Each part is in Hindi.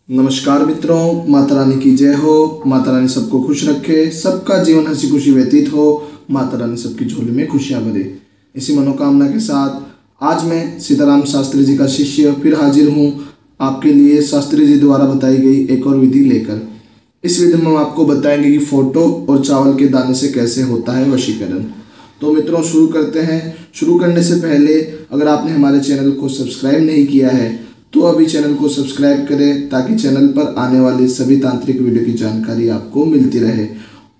नमस्कार मित्रों, माता रानी की जय हो। माता रानी सबको खुश रखे, सबका जीवन हंसी खुशी व्यतीत हो। माता रानी सबकी झोली में खुशियां भरे। इसी मनोकामना के साथ आज मैं सीताराम शास्त्री जी का शिष्य फिर हाजिर हूँ आपके लिए शास्त्री जी द्वारा बताई गई एक और विधि लेकर। इस विधि में हम आपको बताएंगे कि फोटो और चावल के दाने से कैसे होता है वशीकरण। तो मित्रों शुरू करते हैं। शुरू करने से पहले अगर आपने हमारे चैनल को सब्सक्राइब नहीं किया है तो अभी चैनल को सब्सक्राइब करें ताकि चैनल पर आने वाली सभी तांत्रिक वीडियो की जानकारी आपको मिलती रहे।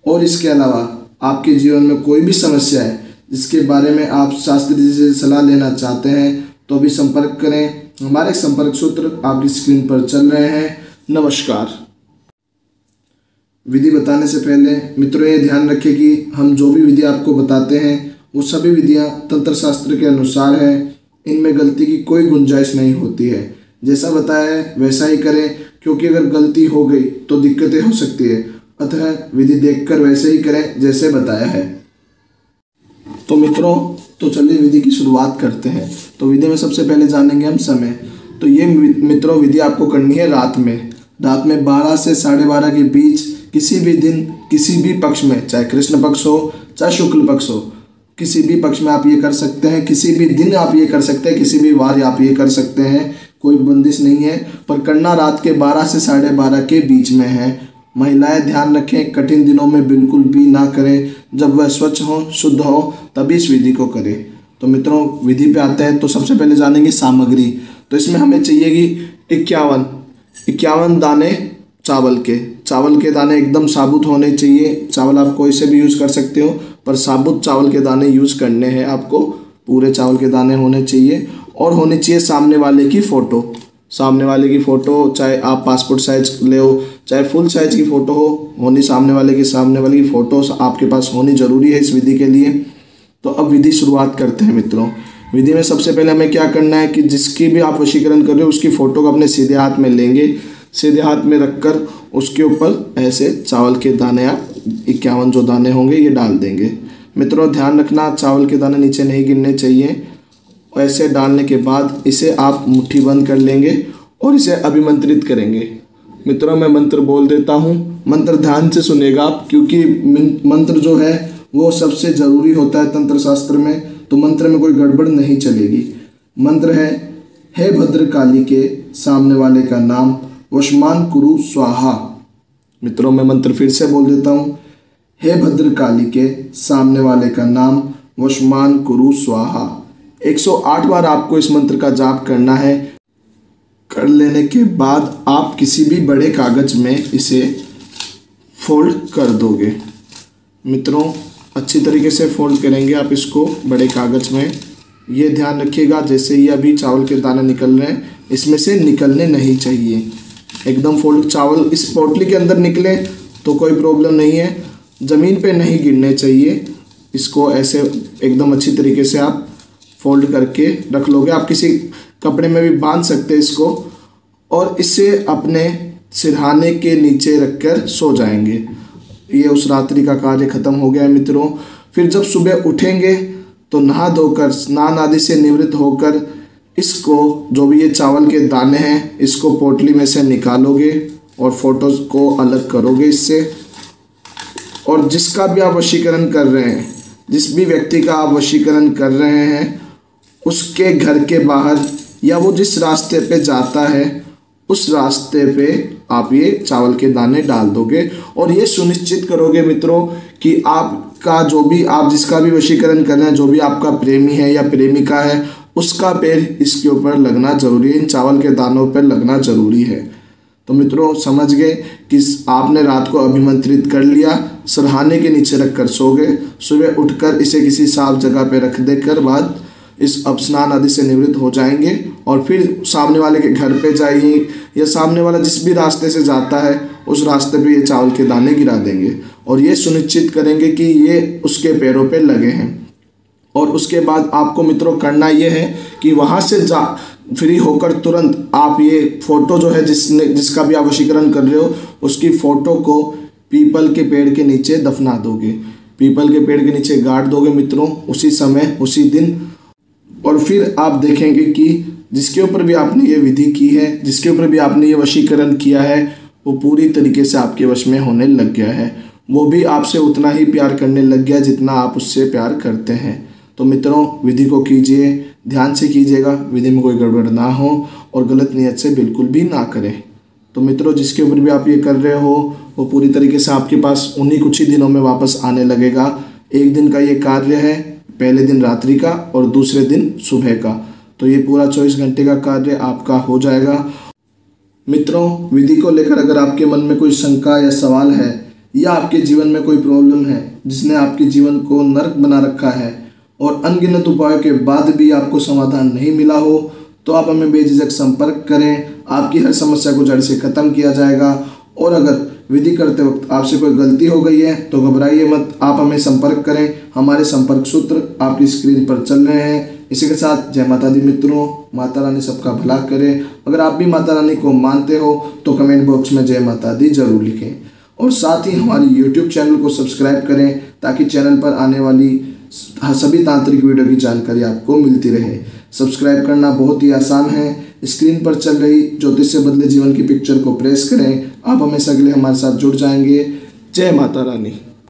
और इसके अलावा आपके जीवन में कोई भी समस्या है जिसके बारे में आप शास्त्री जी से सलाह लेना चाहते हैं तो अभी संपर्क करें। हमारे संपर्क सूत्र आपकी स्क्रीन पर चल रहे हैं। नमस्कार। विधि बताने से पहले मित्रों ये ध्यान रखें कि हम जो भी विधि आपको बताते हैं वो सभी विधियाँ तंत्र शास्त्र के अनुसार हैं। इनमें गलती की कोई गुंजाइश नहीं होती है। जैसा बताया है वैसा ही करें, क्योंकि अगर गलती हो गई तो दिक्कतें हो सकती है। अतः विधि देखकर वैसे ही करें जैसे बताया है। तो मित्रों तो चलिए विधि की शुरुआत करते हैं। तो विधि में सबसे पहले जानेंगे हम समय। तो ये मित्रों विधि आपको करनी है रात में 12 से 12:30 के बीच किसी भी दिन किसी भी पक्ष में, चाहे कृष्ण पक्ष हो चाहे शुक्ल पक्ष हो, किसी भी पक्ष में आप ये कर सकते हैं। किसी भी दिन आप ये कर सकते हैं, किसी भी वार आप ये कर सकते हैं, कोई बंदिश नहीं है। पर करना रात के 12 से 12:30 के बीच में है। महिलाएं ध्यान रखें, कठिन दिनों में बिल्कुल भी ना करें। जब वह स्वच्छ हो शुद्ध हो तभी इस विधि को करें। तो मित्रों विधि पे आते हैं। तो सबसे पहले जानेंगे सामग्री। तो इसमें हमें चाहिए कि 51 दाने चावल के दाने एकदम साबुत होने चाहिए। चावल आप कोई से भी यूज़ कर सकते हो, पर साबुत चावल के दाने यूज़ करने हैं आपको। पूरे चावल के दाने होने चाहिए और होनी चाहिए सामने वाले की फ़ोटो। चाहे आप पासपोर्ट साइज ले हो चाहे फुल साइज की फ़ोटो होनी सामने वाले की फ़ोटो आपके पास होनी ज़रूरी है इस विधि के लिए। तो अब विधि शुरुआत करते हैं मित्रों। विधि में सबसे पहले हमें क्या करना है कि जिसकी भी आप वशीकरण कर रहे हो उसकी फ़ोटो को अपने सीधे हाथ में लेंगे। सीधे हाथ में रखकर उसके ऊपर ऐसे चावल के दाने आप 51 जो दाने होंगे ये डाल देंगे। मित्रों ध्यान रखना चावल के दाने नीचे नहीं गिरने चाहिए। ऐसे डालने के बाद इसे आप मुट्ठी बंद कर लेंगे और इसे अभिमंत्रित करेंगे। मित्रों मैं मंत्र बोल देता हूँ, मंत्र ध्यान से सुनेगा आप, क्योंकि मंत्र जो है वो सबसे ज़रूरी होता है तंत्र शास्त्र में। तो मंत्र में कोई गड़बड़ नहीं चलेगी। मंत्र है, हे भद्रकाली के सामने वाले का नाम वशमान कुरु स्वाहा। मित्रों मैं मंत्र फिर से बोल देता हूँ, हे भद्रकाली के सामने वाले का नाम वशमान कुरु स्वाहा। 108 बार आपको इस मंत्र का जाप करना है। कर लेने के बाद आप किसी भी बड़े कागज में इसे फोल्ड कर दोगे। मित्रों अच्छी तरीके से फोल्ड करेंगे आप इसको बड़े कागज में। ये ध्यान रखिएगा जैसे ये अभी चावल के दाने निकल रहे हैं इसमें से निकलने नहीं चाहिए। एकदम फोल्ड चावल इस पोटली के अंदर निकले तो कोई प्रॉब्लम नहीं है, ज़मीन पे नहीं गिरने चाहिए। इसको ऐसे एकदम अच्छी तरीके से आप फोल्ड करके रख लोगे। आप किसी कपड़े में भी बांध सकते हैं इसको और इसे अपने सिरहाने के नीचे रखकर सो जाएंगे। ये उस रात्रि का कार्य खत्म हो गया है मित्रों। फिर जब सुबह उठेंगे तो नहा धोकर स्नान आदि से निवृत्त होकर इसको जो भी ये चावल के दाने हैं इसको पोटली में से निकालोगे और फोटोज़ को अलग करोगे इससे। और जिसका भी आप वशीकरण कर रहे हैं, जिस भी व्यक्ति का आप वशीकरण कर रहे हैं उसके घर के बाहर या वो जिस रास्ते पे जाता है उस रास्ते पे आप ये चावल के दाने डाल दोगे। और ये सुनिश्चित करोगे मित्रों कि आपका जो भी आप जिसका भी वशीकरण कर रहे हैं, जो भी आपका प्रेमी है या प्रेमिका है, उसका पैर इसके ऊपर लगना ज़रूरी है, इन चावल के दानों पर लगना ज़रूरी है। तो मित्रों समझ गए कि आपने रात को अभिमंत्रित कर लिया, सरहाने के नीचे रख कर सो गए। सुबह उठकर इसे किसी साफ जगह पे रख देकर बाद इस स्नान आदि से निवृत्त हो जाएंगे और फिर सामने वाले के घर पे जाइए या सामने वाला जिस भी रास्ते से जाता है उस रास्ते पे ये चावल के दाने गिरा देंगे और ये सुनिश्चित करेंगे कि ये उसके पैरों पे लगे हैं। और उसके बाद आपको मित्रों करना ये है कि वहाँ से फ्री होकर तुरंत आप ये फ़ोटो जो है जिसका भी आप वशीकरण कर रहे हो उसकी फ़ोटो को पीपल के पेड़ के नीचे दफना दोगे। पीपल के पेड़ के नीचे गाड़ दोगे मित्रों उसी समय उसी दिन। और फिर आप देखेंगे कि जिसके ऊपर भी आपने ये विधि की है, जिसके ऊपर भी आपने ये वशीकरण किया है, वो पूरी तरीके से आपके वश में होने लग गया है। वो भी आपसे उतना ही प्यार करने लग गया जितना आप उससे प्यार करते हैं। तो मित्रों, विधि को कीजिए, ध्यान से कीजिएगा, विधि में कोई गड़बड़ ना हो और गलत नियत से बिल्कुल भी ना करें। तो मित्रों, जिसके ऊपर भी आप ये कर रहे हो वो पूरी तरीके से आपके पास उन्हीं कुछ ही दिनों में वापस आने लगेगा। एक दिन का ये कार्य है, पहले दिन रात्रि का और दूसरे दिन सुबह का। तो ये पूरा 24 घंटे का कार्य आपका हो जाएगा। मित्रों, विधि को लेकर अगर आपके मन में कोई शंका या सवाल है या आपके जीवन में कोई प्रॉब्लम है जिसने आपके जीवन को नरक बना रखा है और अनगिनत उपायों के बाद भी आपको समाधान नहीं मिला हो, तो आप हमें बेझिझक संपर्क करें। आपकी हर समस्या को जड़ से खत्म किया जाएगा। और अगर विधि करते वक्त आपसे कोई गलती हो गई है तो घबराइए मत, आप हमें संपर्क करें। हमारे संपर्क सूत्र आपकी स्क्रीन पर चल रहे हैं। इसी के साथ जय माता दी मित्रों, माता रानी सबका भला करे। अगर आप भी माता रानी को मानते हो तो कमेंट बॉक्स में जय माता दी जरूर लिखें और साथ ही हमारी YouTube चैनल को सब्सक्राइब करें ताकि चैनल पर आने वाली सभी तांत्रिक वीडियो की जानकारी आपको मिलती रहे। सब्सक्राइब करना बहुत ही आसान है। स्क्रीन पर चल रही ज्योतिष से बदले जीवन की पिक्चर को प्रेस करें। आप हमेशा के लिए हमारे साथ जुड़ जाएंगे। जय माता रानी।